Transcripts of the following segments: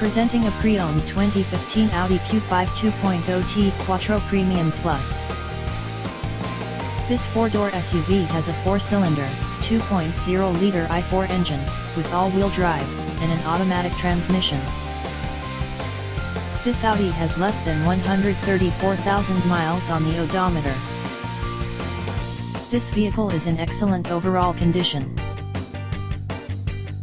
Presenting a pre-owned 2015 Audi Q5 2.0T Quattro Premium Plus. This four-door SUV has a four-cylinder, 2.0-liter i4 engine, with all-wheel drive, and an automatic transmission. This Audi has less than 134,000 miles on the odometer. This vehicle is in excellent overall condition.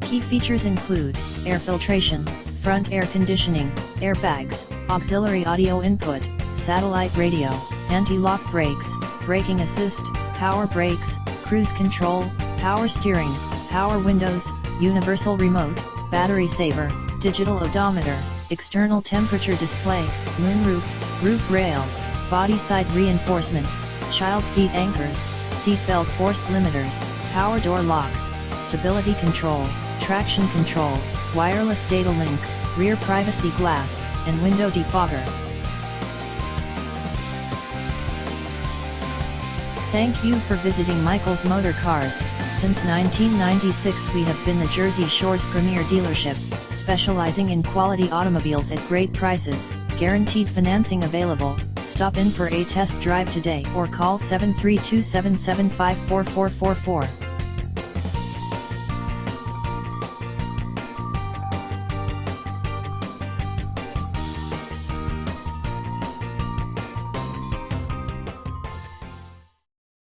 Key features include air filtration, front air conditioning, airbags, auxiliary audio input, satellite radio, anti-lock brakes, braking assist, power brakes, cruise control, power steering, power windows, universal remote, battery saver, digital odometer, external temperature display, moonroof, roof rails, body side reinforcements, child seat anchors, seat belt force limiters, power door locks, stability control, traction control, wireless data link, rear privacy glass, and window defogger. Thank you for visiting Michael's Motorcars. Since 1996 we have been the Jersey Shore's premier dealership, specializing in quality automobiles at great prices, guaranteed financing available. Stop in for a test drive today or call 732-775-4444.